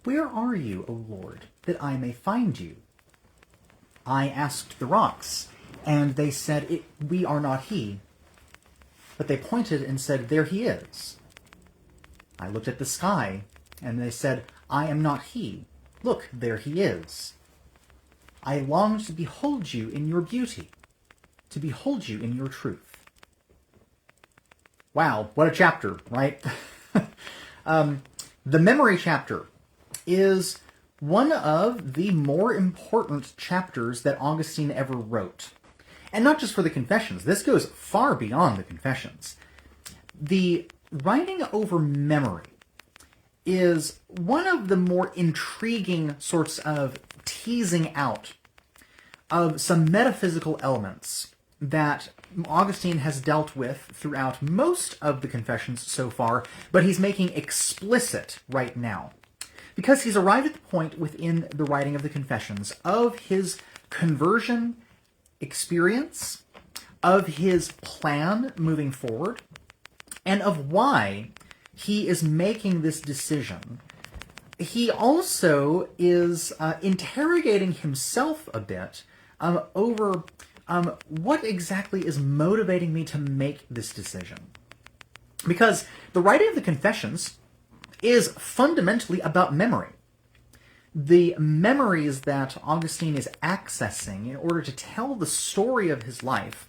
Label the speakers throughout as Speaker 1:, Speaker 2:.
Speaker 1: Where are you, O Lord, that I may find you? I asked the rocks, and they said, We are not he. But they pointed and said, There he is. I looked at the sky, and they said, I am not he. Look, there he is. I longed to behold you in your beauty, to behold you in your truth. Wow, what a chapter, right? The memory chapter is one of the more important chapters that Augustine ever wrote. And not just for the Confessions. This goes far beyond the Confessions. The writing over memory is one of the more intriguing sorts of teasing out of some metaphysical elements that Augustine has dealt with throughout most of the Confessions so far, but he's making explicit right now. Because he's arrived at the point within the writing of the Confessions of his conversion experience, of his plan moving forward, and of why he is making this decision. He also is interrogating himself a bit over what exactly is motivating me to make this decision. Because the writing of the Confessions is fundamentally about memory. The memories that Augustine is accessing in order to tell the story of his life,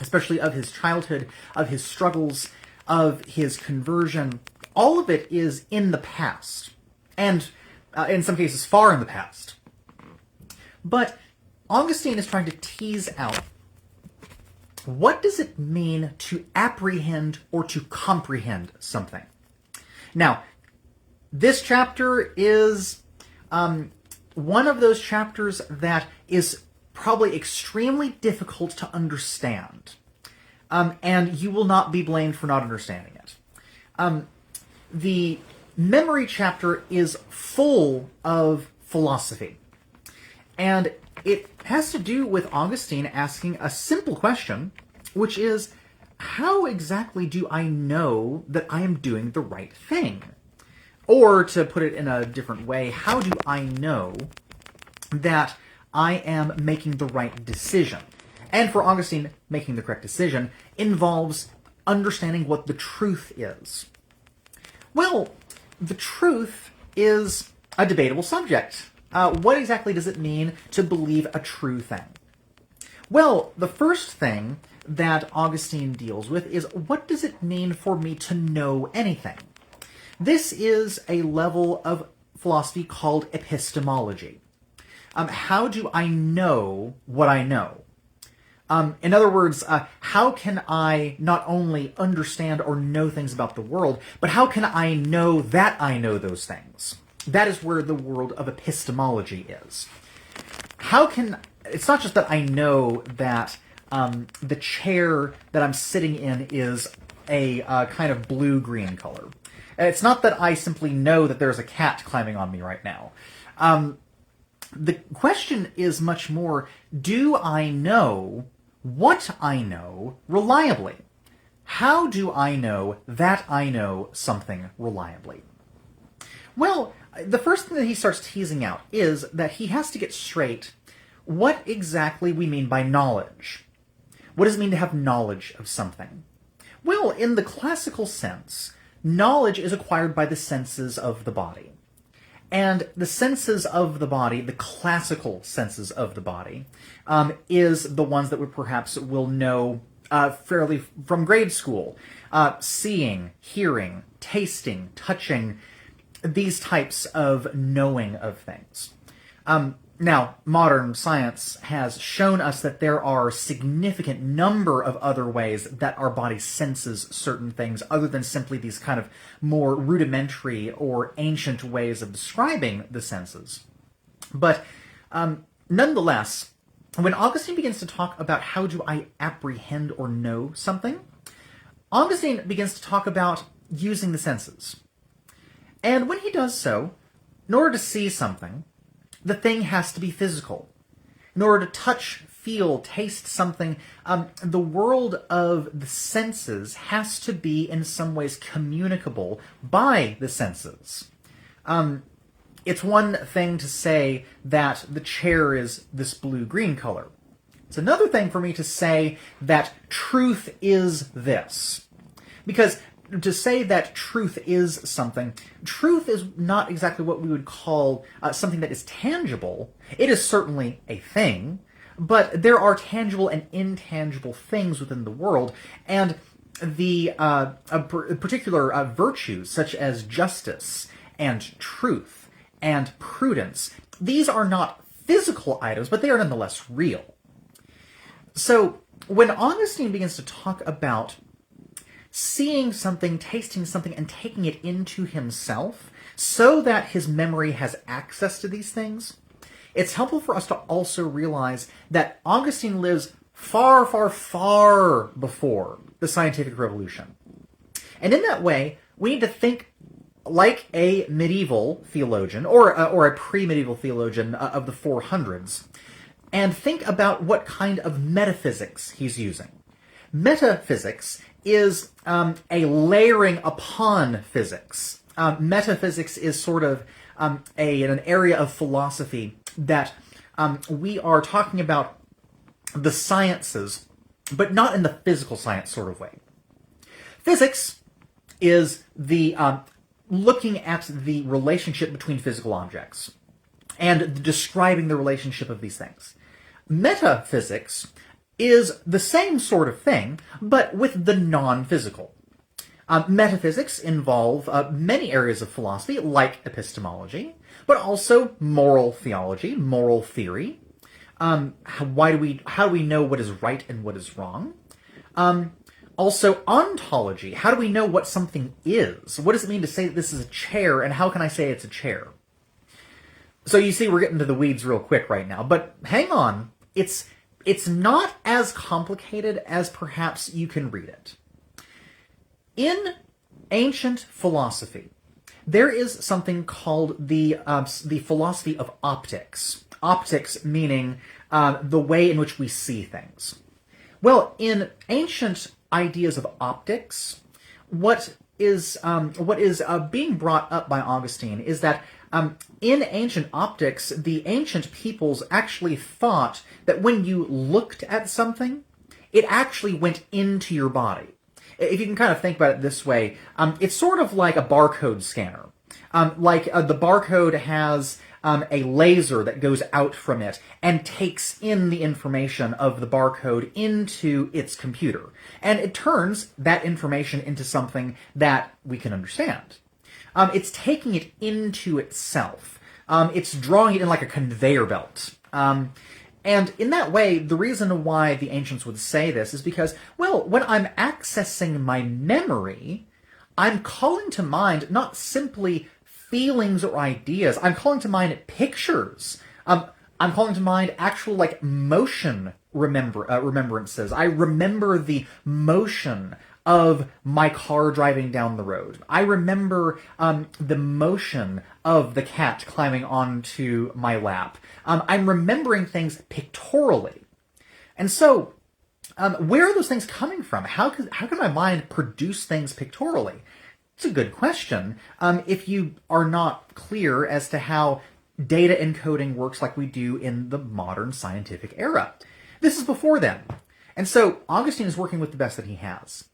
Speaker 1: especially of his childhood, of his struggles, of his conversion, all of it is in the past, and in some cases far in the past. But Augustine is trying to tease out, what does it mean to apprehend or to comprehend something? Now, this chapter is one of those chapters that is probably extremely difficult to understand. And you will not be blamed for not understanding it. The memory chapter is full of philosophy. And it has to do with Augustine asking a simple question, which is, how exactly do I know that I am doing the right thing? Or, to put it in a different way, how do I know that I am making the right decision? And for Augustine, making the correct decision involves understanding what the truth is. Well, the truth is a debatable subject. What exactly does it mean to believe a true thing? Well, the first thing that Augustine deals with is, what does it mean for me to know anything? This is a level of philosophy called epistemology. How do I know what I know? In other words, how can I not only understand or know things about the world, but how can I know that I know those things? That is where the world of epistemology is. It's not just that I know that the chair that I'm sitting in is a kind of blue-green color. It's not that I simply know that there's a cat climbing on me right now. The question is much more, do I know what I know reliably? How do I know that I know something reliably? Well, the first thing that he starts teasing out is that he has to get straight what exactly we mean by knowledge. What does it mean to have knowledge of something? Well, in the classical sense, knowledge is acquired by the senses of the body. And the senses of the body, the classical senses of the body, is the ones that we perhaps will know fairly from grade school. Seeing, hearing, tasting, touching, these types of knowing of things. Now, modern science has shown us that there are a significant number of other ways that our body senses certain things other than simply these kind of more rudimentary or ancient ways of describing the senses. But nonetheless, when Augustine begins to talk about how do I apprehend or know something, Augustine begins to talk about using the senses. And when he does so, in order to see something, the thing has to be physical. In order to touch, feel, taste something, the world of the senses has to be in some ways communicable by the senses. It's one thing to say that the chair is this blue-green color. It's another thing for me to say that truth is this. Because to say that truth is something, truth is not exactly what we would call something that is tangible. It is certainly a thing, but there are tangible and intangible things within the world, and the particular virtues such as justice and truth and prudence, these are not physical items, but they are nonetheless real. So when Augustine begins to talk about seeing something, tasting something, and taking it into himself so that his memory has access to these things, it's helpful for us to also realize that Augustine lives far, far, far before the scientific revolution. And in that way, we need to think like a medieval theologian, or a pre-medieval theologian of the 400s, and think about what kind of metaphysics he's using. Metaphysics is a layering upon physics. Metaphysics is sort of an area of philosophy that we are talking about the sciences, but not in the physical science sort of way. Physics is the looking at the relationship between physical objects and describing the relationship of these things. Metaphysics is the same sort of thing, but with the non-physical. Metaphysics involve many areas of philosophy, like epistemology, but also moral theology, moral theory. How do we know what is right and what is wrong? Also, ontology. How do we know what something is? What does it mean to say that this is a chair, and how can I say it's a chair? So you see, we're getting to the weeds real quick right now, but hang on. It's not as complicated as perhaps you can read it. In ancient philosophy, there is something called the philosophy of optics. Optics meaning the way in which we see things. Well, in ancient ideas of optics, what is being brought up by Augustine is that in ancient optics, the ancient peoples actually thought that when you looked at something, it actually went into your body. If you can kind of think about it this way, it's sort of like a barcode scanner. The barcode has a laser that goes out from it and takes in the information of the barcode into its computer. And it turns that information into something that we can understand. It's taking it into itself. It's drawing it in like a conveyor belt. And in that way, the reason why the ancients would say this is because, well, when I'm accessing my memory, I'm calling to mind not simply feelings or ideas. I'm calling to mind pictures. I'm calling to mind actual like motion remembrances. I remember the motion of my car driving down the road. I remember the motion of the cat climbing onto my lap. I'm remembering things pictorially. And so, where are those things coming from? How can my mind produce things pictorially? It's a good question. If you are not clear as to how data encoding works like we do in the modern scientific era. This is before then. And so Augustine is working with the best that he has.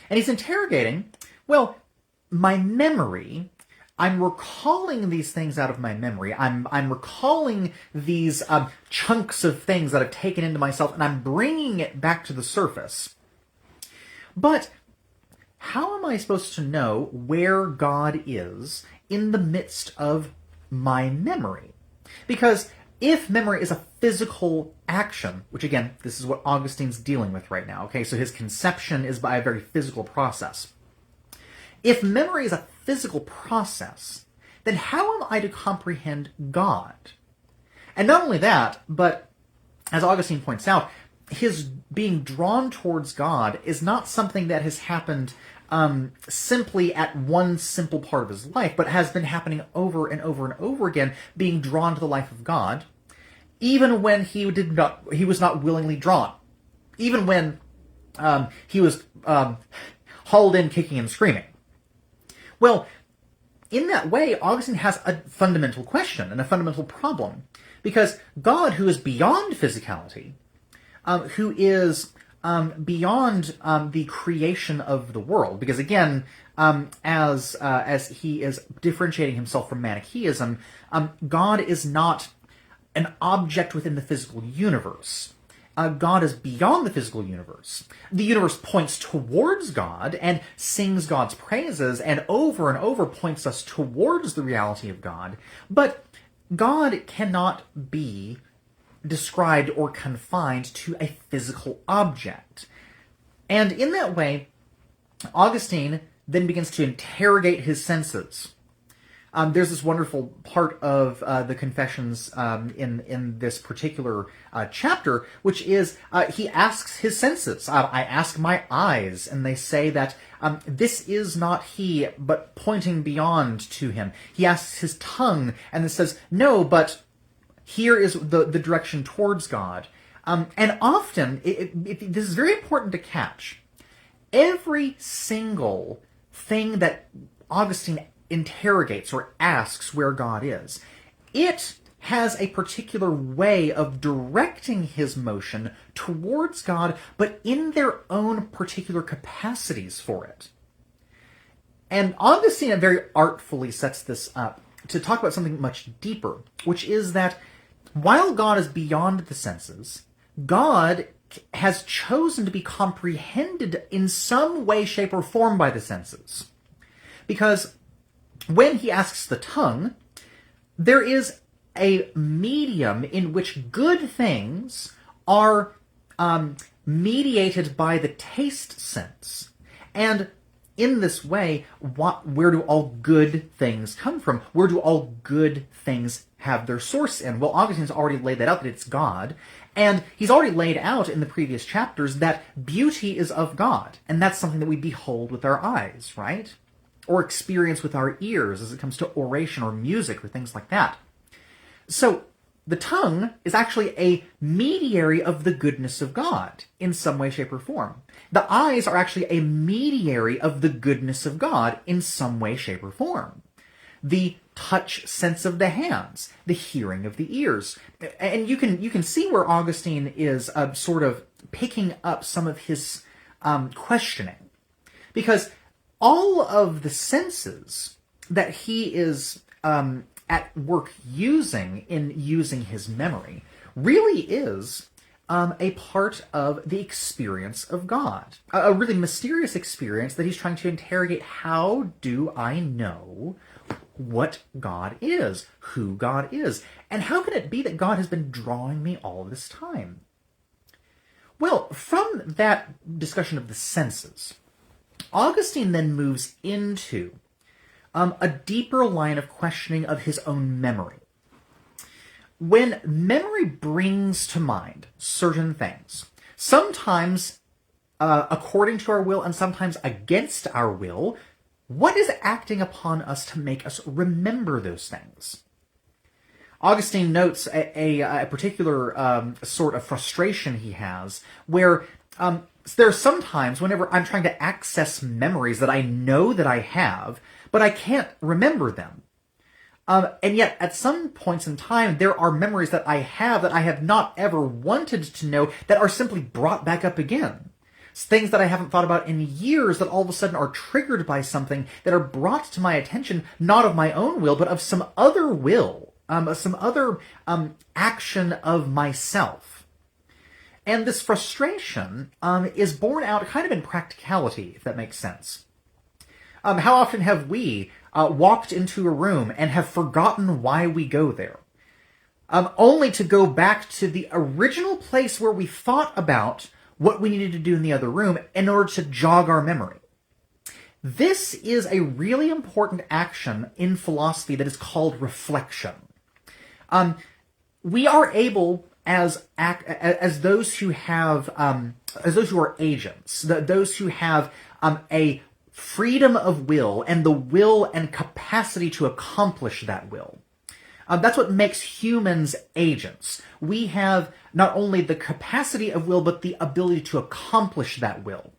Speaker 1: And he's interrogating, well, my memory, I'm recalling these things out of my memory. I'm recalling these chunks of things that I've taken into myself, and I'm bringing it back to the surface. But how am I supposed to know where God is in the midst of my memory? Because if memory is a physical action, which again, this is what Augustine's dealing with right now, okay? So his conception is by a very physical process. If memory is a physical process, then how am I to comprehend God? And not only that, but as Augustine points out, his being drawn towards God is not something that has happened simply at one simple part of his life, but has been happening over and over and over again, being drawn to the life of God, even when he was not willingly drawn, even when he was hauled in kicking and screaming. Well, in that way, Augustine has a fundamental question and a fundamental problem. Because God, who is beyond physicality, who is beyond the creation of the world, because again, as he is differentiating himself from Manichaeism, God is not an object within the physical universe. God is beyond the physical universe. The universe points towards God and sings God's praises and over points us towards the reality of God. But God cannot be described or confined to a physical object. And in that way, Augustine then begins to interrogate his senses. There's this wonderful part of the Confessions in this particular chapter, which is he asks his senses. I ask my eyes, and they say that this is not he, but pointing beyond to him. He asks his tongue, and it says, no, but here is the direction towards God. And often, this is very important to catch. Every single thing that Augustine interrogates or asks where God is, it has a particular way of directing his motion towards God, but in their own particular capacities for it. And Augustine very artfully sets this up to talk about something much deeper, which is that while God is beyond the senses, God has chosen to be comprehended in some way, shape, or form by the senses. Because when he asks the tongue, there is a medium in which good things are mediated by the taste sense. And in this way, where do all good things come from? Where do all good things have their source in? Well, Augustine's already laid that out, that it's God. And he's already laid out in the previous chapters that beauty is of God. And that's something that we behold with our eyes, right? Or experience with our ears as it comes to oration or music or things like that. So the tongue is actually a mediary of the goodness of God in some way, shape, or form. The eyes are actually a mediary of the goodness of God in some way, shape, or form. The touch sense of the hands, the hearing of the ears. And you can see where Augustine is sort of picking up some of his questioning. Because all of the senses that he is at work using in using his memory really is a part of the experience of God. A really mysterious experience that he's trying to interrogate. How do I know what God is, who God is, and how can it be that God has been drawing me all this time? Well, from that discussion of the senses, Augustine then moves into a deeper line of questioning of his own memory. When memory brings to mind certain things, sometimes according to our will and sometimes against our will, what is acting upon us to make us remember those things? Augustine notes a particular sort of frustration he has where there are some times whenever I'm trying to access memories that I know that I have, but I can't remember them. And yet, at some points in time, there are memories that I have not ever wanted to know that are simply brought back up again. It's things that I haven't thought about in years that all of a sudden are triggered by something that are brought to my attention, not of my own will, but of some other will, some other action of myself. And this frustration is borne out kind of in practicality, if that makes sense. How often have we walked into a room and have forgotten why we go there? Only to go back to the original place where we thought about what we needed to do in the other room in order to jog our memory. This is a really important action in philosophy that is called reflection. We are able, as those who have, as those who are agents, those who have a freedom of will and the will and capacity to accomplish that will. That's what makes humans agents. We have not only the capacity of will, but the ability to accomplish that will.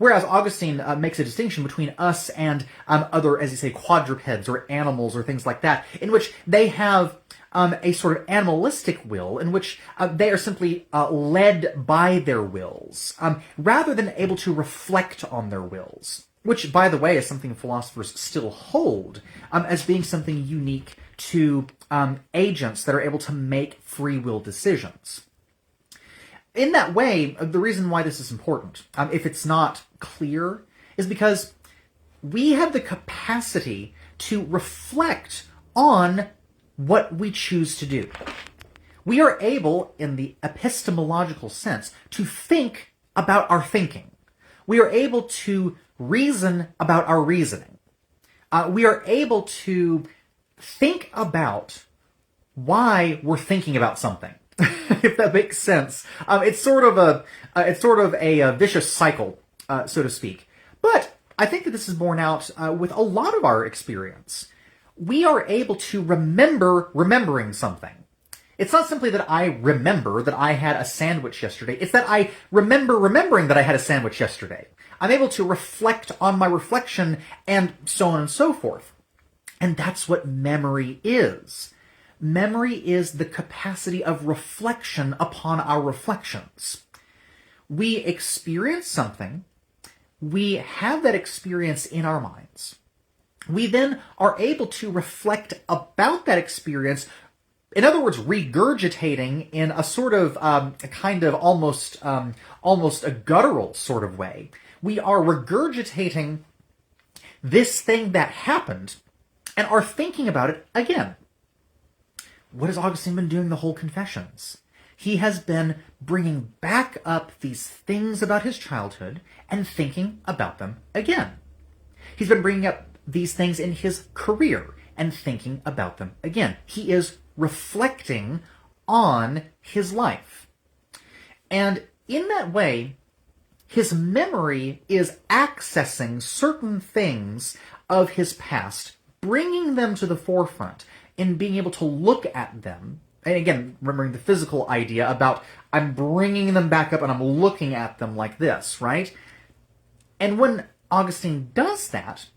Speaker 1: Whereas Augustine makes a distinction between us and other, as you say, quadrupeds or animals or things like that, in which they have a sort of animalistic will, in which they are simply led by their wills, rather than able to reflect on their wills. Which, by the way, is something philosophers still hold as being something unique to agents that are able to make free will decisions. In that way, the reason why this is important, if it's not clear, is because we have the capacity to reflect on what we choose to do. We are able, in the epistemological sense, to think about our thinking. We are able to reason about our reasoning. We are able to think about why we're thinking about something, if that makes sense. It's sort of a vicious cycle, so to speak. But I think that this is borne out with a lot of our experience. We are able to remembering something. It's not simply that I remember that I had a sandwich yesterday. It's that I remembering that I had a sandwich yesterday. I'm able to reflect on my reflection and so on and so forth. And that's what memory is. Memory is the capacity of reflection upon our reflections. We experience something. We have that experience in our minds. We then are able to reflect about that experience, in other words, regurgitating in a sort of a kind of almost a guttural sort of way. We are regurgitating this thing that happened and are thinking about it again. What has Augustine been doing the whole Confessions? He has been bringing back up these things about his childhood and thinking about them again. He's been bringing up these things in his career and thinking about them again. He is reflecting on his life. And in that way, his memory is accessing certain things of his past, bringing them to the forefront, and being able to look at them. And again, remembering the physical idea about I'm bringing them back up and I'm looking at them like this, right? And when Augustine does that,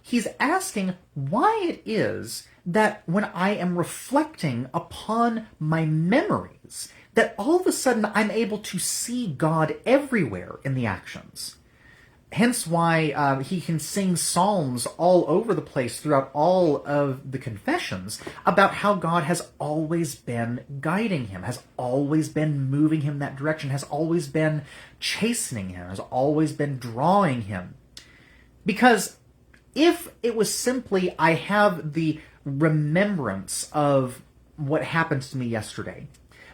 Speaker 1: he's asking why it is that when I am reflecting upon my memories, that all of a sudden I'm able to see God everywhere in the actions. Hence why he can sing psalms all over the place throughout all of the Confessions about how God has always been guiding him, has always been moving him that direction, has always been chastening him, has always been drawing him. Because if it was simply, I have the remembrance of what happened to me yesterday,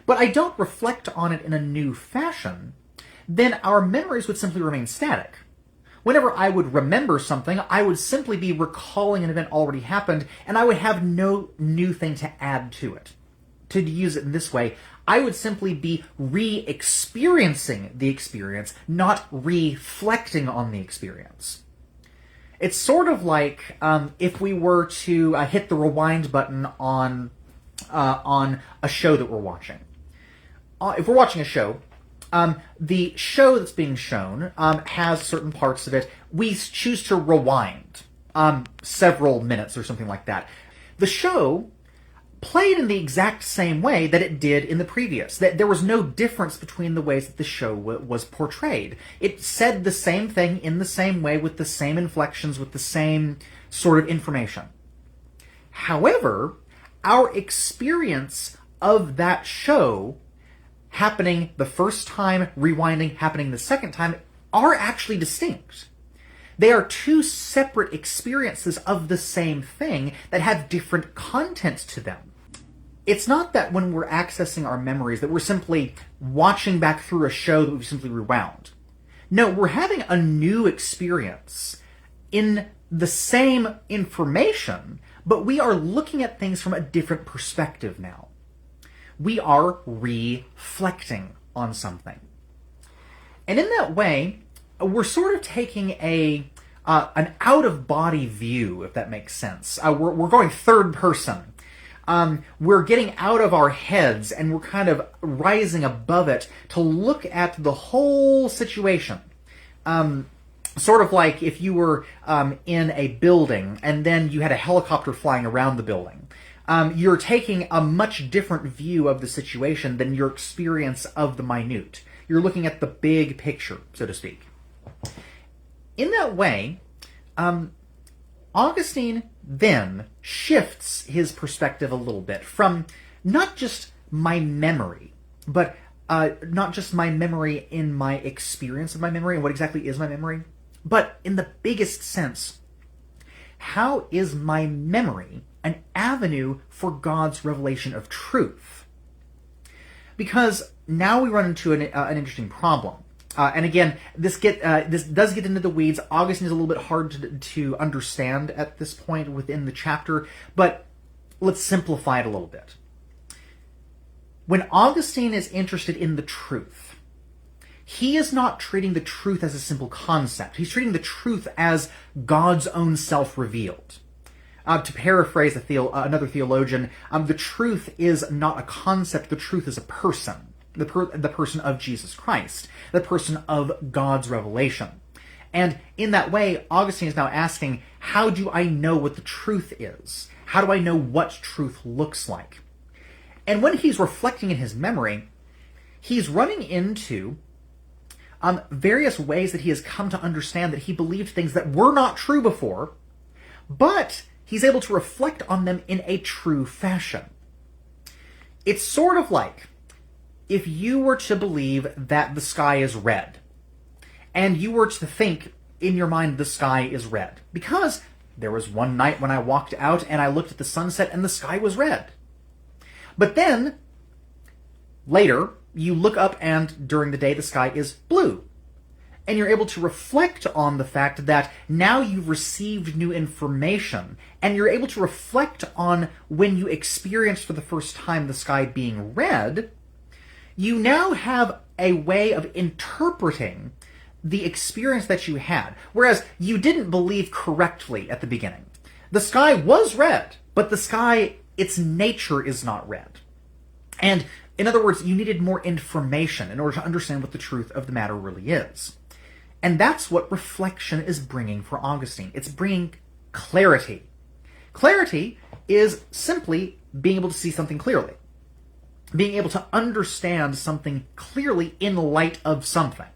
Speaker 1: but I don't reflect on it in a new fashion, then our memories would simply remain static. Whenever I would remember something, I would simply be recalling an event already happened, and I would have no new thing to add to it. To use it in this way, I would simply be re-experiencing the experience, not reflecting on the experience. It's sort of like if we were to hit the rewind button on a show that we're watching. If we're watching a show, the show that's being shown has certain parts of it. We choose to rewind several minutes or something like that. The show played in the exact same way that it did in the previous. That there was no difference between the ways that the show was portrayed. It said the same thing in the same way, with the same inflections, with the same sort of information. However, our experience of that show happening the first time, rewinding, happening the second time, are actually distinct. They are two separate experiences of the same thing that have different contents to them. It's not that when we're accessing our memories that we're simply watching back through a show that we've simply rewound. No, we're having a new experience in the same information, but we are looking at things from a different perspective now. We are reflecting on something. And in that way, we're sort of taking an out-of-body view, if that makes sense. We're going third person. We're getting out of our heads and we're kind of rising above it to look at the whole situation. Sort of like if you were in a building and then you had a helicopter flying around the building. You're taking a much different view of the situation than your experience of the minute. You're looking at the big picture, so to speak. In that way, Augustine then shifts his perspective a little bit from not just my memory, but not just my memory in my experience of my memory and what exactly is my memory, but in the biggest sense, how is my memory an avenue for God's revelation of truth? Because now we run into an interesting problem. And again, this does get into the weeds. Augustine is a little bit hard to understand at this point within the chapter, but let's simplify it a little bit. When Augustine is interested in the truth, he is not treating the truth as a simple concept. He's treating the truth as God's own self-revealed. To paraphrase another theologian, the truth is not a concept, the truth is a person. The person of Jesus Christ, the person of God's revelation. And in that way, Augustine is now asking, how do I know what the truth is? How do I know what truth looks like? And when he's reflecting in his memory, he's running into various ways that he has come to understand that he believed things that were not true before, but he's able to reflect on them in a true fashion. It's sort of like if you were to believe that the sky is red, and you were to think in your mind the sky is red, because there was one night when I walked out and I looked at the sunset and the sky was red. But then, later, you look up and during the day the sky is blue. And you're able to reflect on the fact that now you've received new information, and you're able to reflect on when you experienced for the first time the sky being red. You now have a way of interpreting the experience that you had, whereas you didn't believe correctly at the beginning. The sky was red, but the sky, its nature is not red. And in other words, you needed more information in order to understand what the truth of the matter really is. And that's what reflection is bringing for Augustine. It's bringing clarity. Clarity is simply being able to see something clearly. Being able to understand something clearly in light of something.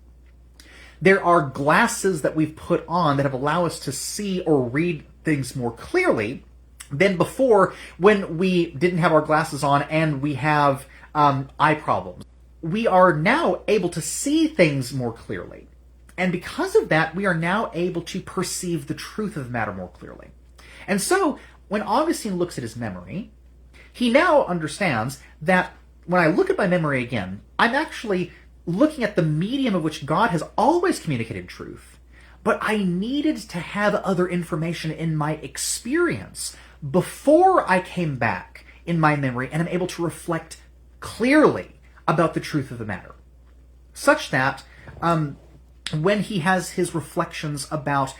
Speaker 1: There are glasses that we've put on that have allowed us to see or read things more clearly than before when we didn't have our glasses on and we have eye problems. We are now able to see things more clearly. And because of that, we are now able to perceive the truth of the matter more clearly. And so, when Augustine looks at his memory, he now understands that when I look at my memory again, I'm actually looking at the medium of which God has always communicated truth, but I needed to have other information in my experience before I came back in my memory and I'm able to reflect clearly about the truth of the matter. Such that when he has his reflections about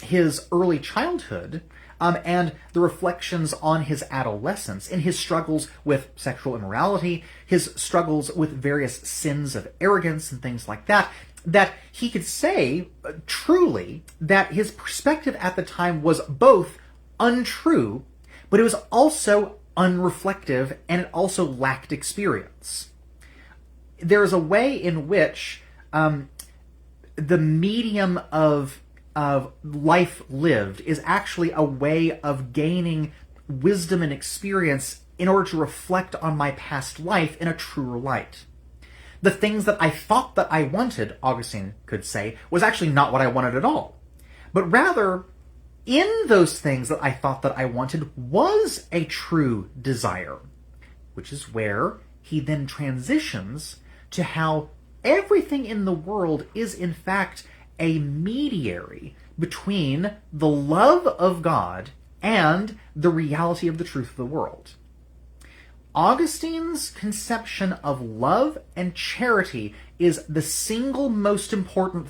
Speaker 1: his early childhood and the reflections on his adolescence, in his struggles with sexual immorality, his struggles with various sins of arrogance and things like that, that he could say truly that his perspective at the time was both untrue, but it was also unreflective and it also lacked experience. There is a way in which the medium of life lived is actually a way of gaining wisdom and experience in order to reflect on my past life in a truer light. The things that I thought that I wanted, Augustine could say, was actually not what I wanted at all. But rather, in those things that I thought that I wanted was a true desire, which is where he then transitions to how everything in the world is in fact a mediary between the love of God and the reality of the truth of the world. Augustine's conception of love and charity is the single most important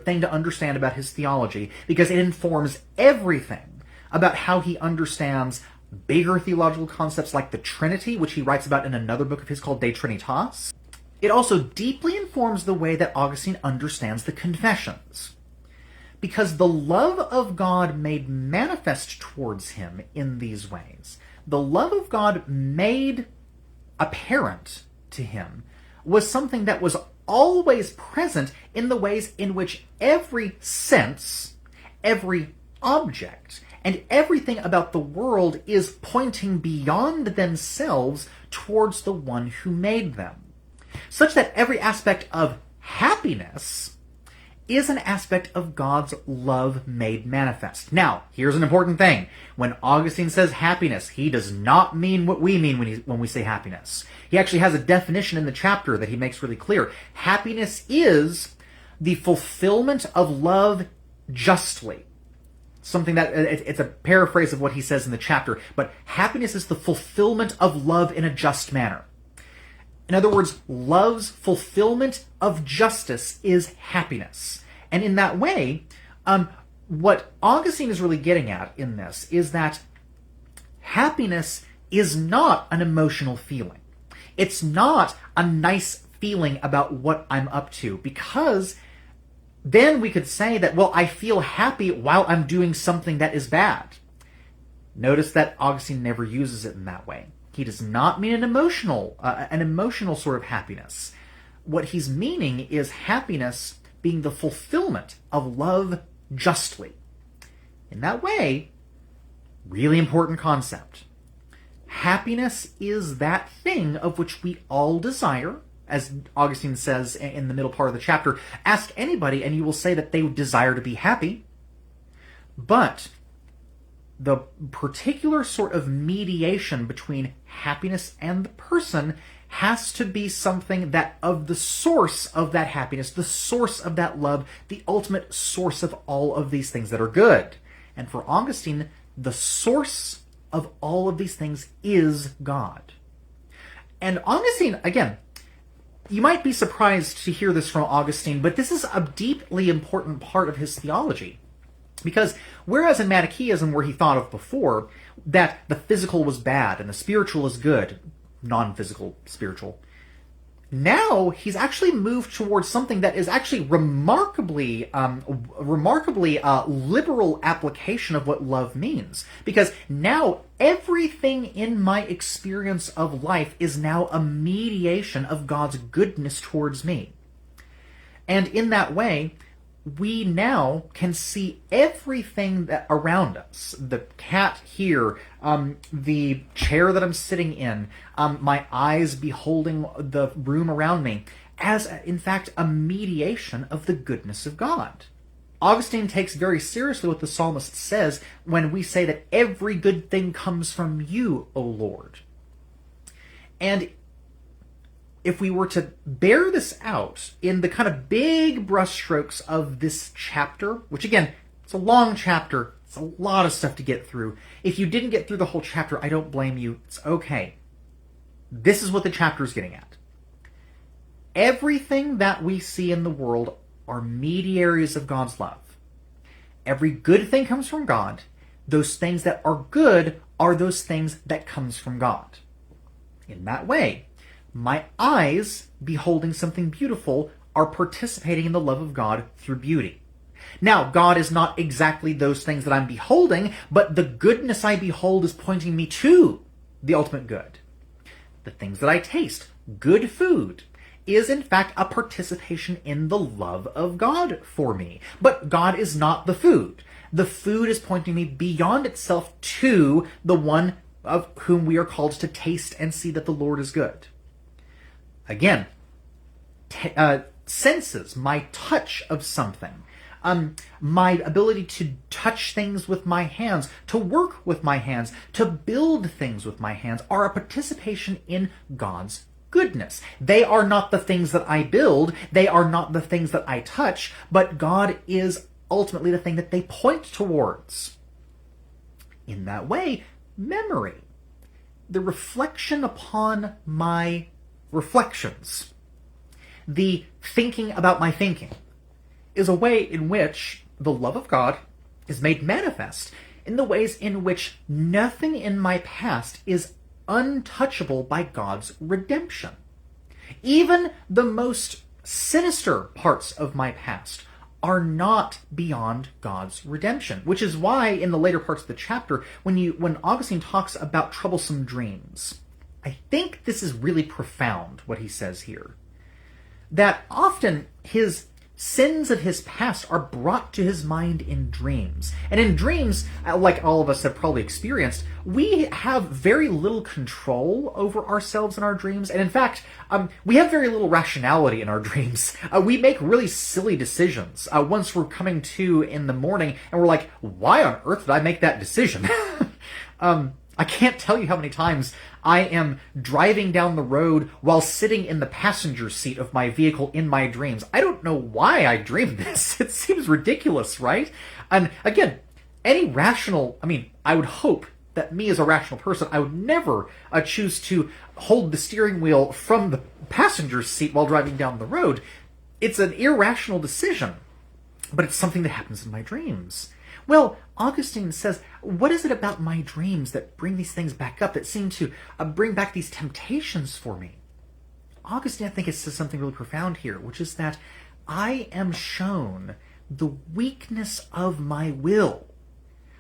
Speaker 1: thing to understand about his theology, because it informs everything about how he understands bigger theological concepts like the Trinity, which he writes about in another book of his called De Trinitas. It also deeply informs the way that Augustine understands the Confessions. because the love of God made manifest towards him in these ways, the love of God made apparent to him, was something that was always present in the ways in which every sense, every object, and everything about the world is pointing beyond themselves towards the one who made them. Such that every aspect of happiness is an aspect of God's love made manifest. Now, here's an important thing. When Augustine says happiness, he does not mean what we mean when we say happiness. He actually has a definition in the chapter that he makes really clear. Happiness is the fulfillment of love justly. Something that, it's a paraphrase of what he says in the chapter, but happiness is the fulfillment of love in a just manner. In other words, love's fulfillment of justice is happiness. And in that way, what Augustine is really getting at in this is that happiness is not an emotional feeling. It's not a nice feeling about what I'm up to, because then we could say that, well, I feel happy while I'm doing something that is bad. Notice that Augustine never uses it in that way. He does not mean an emotional sort of happiness. What he's meaning is happiness being the fulfillment of love justly. In that way, really important concept. Happiness is that thing of which we all desire. As Augustine says in the middle part of the chapter, ask anybody and you will say that they desire to be happy. But the particular sort of mediation between happiness and the person has to be something that of the source of that happiness, the source of that love, the ultimate source of all of these things that are good. And for Augustine, the source of all of these things is God. And Augustine, again, you might be surprised to hear this from Augustine, but this is a deeply important part of his theology. Because whereas in Manichaeism, where he thought of before that the physical was bad and the spiritual is good, non-physical spiritual, now he's actually moved towards something that is actually remarkably liberal application of what love means. Because now everything in my experience of life is now a mediation of God's goodness towards me. And in that way, we now can see everything that around us. The cat here, the chair that I'm sitting in, my eyes beholding the room around me, as, in fact, a mediation of the goodness of God. Augustine takes very seriously what the psalmist says when we say that every good thing comes from you, O Lord. And if we were to bear this out in the kind of big brushstrokes of this chapter, which again, it's a long chapter, it's a lot of stuff to get through. If you didn't get through the whole chapter, I don't blame you. It's okay. This is what the chapter is getting at. Everything that we see in the world are mediaries of God's love. Every good thing comes from God. Those things that are good are those things that comes from God. In that way, my eyes, beholding something beautiful, are participating in the love of God through beauty. Now, God is not exactly those things that I'm beholding, but the goodness I behold is pointing me to the ultimate good. The things that I taste, good food, is in fact a participation in the love of God for me. But God is not the food. The food is pointing me beyond itself to the one of whom we are called to taste and see that the Lord is good. Again, senses, my touch of something, my ability to touch things with my hands, to work with my hands, to build things with my hands, are a participation in God's goodness. They are not the things that I build, they are not the things that I touch, but God is ultimately the thing that they point towards. In that way, memory, the reflection upon my reflections, the thinking about my thinking, is a way in which the love of God is made manifest in the ways in which nothing in my past is untouchable by God's redemption. Even the most sinister parts of my past are not beyond God's redemption, which is why in the later parts of the chapter, when Augustine talks about troublesome dreams, I think this is really profound what he says here. That often his sins of his past are brought to his mind in dreams. And in dreams, like all of us have probably experienced, we have very little control over ourselves in our dreams. And in fact, we have very little rationality in our dreams. We make really silly decisions. Once we're coming to in the morning and we're like, why on earth did I make that decision? I can't tell you how many times I am driving down the road while sitting in the passenger seat of my vehicle in my dreams. I don't know why I dreamed this. It seems ridiculous, right? And again, I would hope that me as a rational person, I would never choose to hold the steering wheel from the passenger seat while driving down the road. It's an irrational decision, but it's something that happens in my dreams. Well, Augustine says, what is it about my dreams that bring these things back up, that seem to bring back these temptations for me? Augustine, I think, says something really profound here, which is that I am shown the weakness of my will.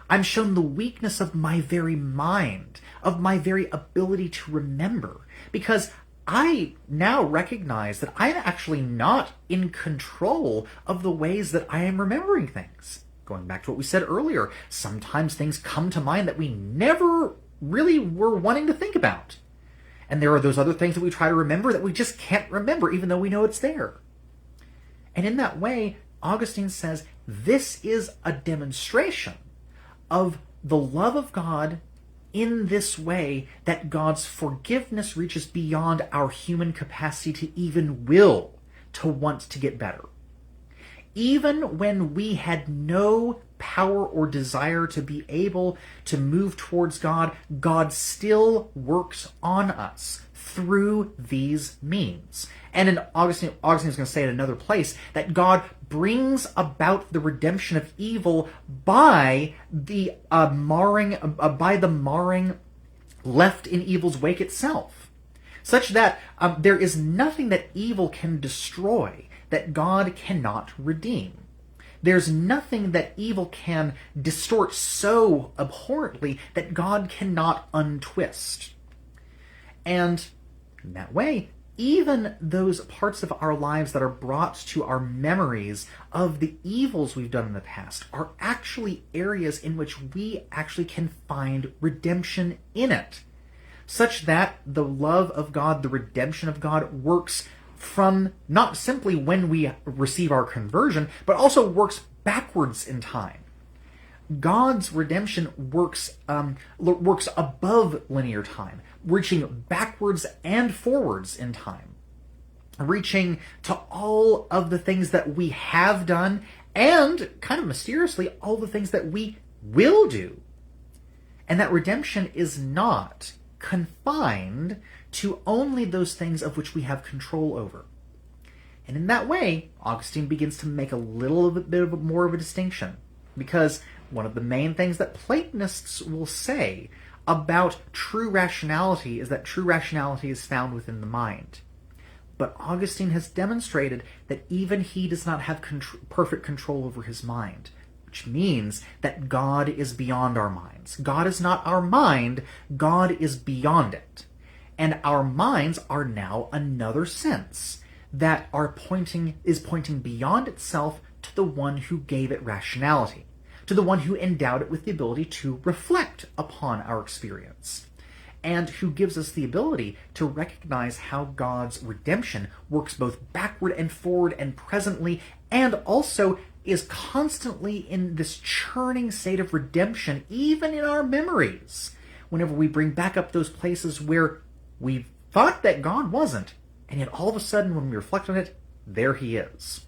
Speaker 1: I'm shown the weakness of my very mind, of my very ability to remember, because I now recognize that I'm actually not in control of the ways that I am remembering things. Going back to what we said earlier, sometimes things come to mind that we never really were wanting to think about. And there are those other things that we try to remember that we just can't remember, even though we know it's there. And in that way, Augustine says, this is a demonstration of the love of God in this way, that God's forgiveness reaches beyond our human capacity to even will to want to get better. Even when we had no power or desire to be able to move towards God, God still works on us through these means. And in Augustine is going to say in another place that God brings about the redemption of evil by the marring left in evil's wake itself, such that there is nothing that evil can destroy that God cannot redeem. There's nothing that evil can distort so abhorrently that God cannot untwist. And in that way, even those parts of our lives that are brought to our memories of the evils we've done in the past are actually areas in which we actually can find redemption in it, such that the love of God, the redemption of God, works from not simply when we receive our conversion, but also works backwards in time. God's redemption works above linear time, reaching backwards and forwards in time, reaching to all of the things that we have done and, kind of mysteriously, all the things that we will do. And that redemption is not confined to only those things of which we have control over. And in that way, Augustine begins to make a little bit more of a distinction, because one of the main things that Platonists will say about true rationality is that true rationality is found within the mind. But Augustine has demonstrated that even he does not have perfect control over his mind, which means that God is beyond our minds. God is not our mind, God is beyond it. And our minds are now another sense that is pointing beyond itself to the one who gave it rationality, to the one who endowed it with the ability to reflect upon our experience, and who gives us the ability to recognize how God's redemption works both backward and forward and presently, and also is constantly in this churning state of redemption, even in our memories, whenever we bring back up those places where we thought that God wasn't, and yet all of a sudden when we reflect on it, there he is.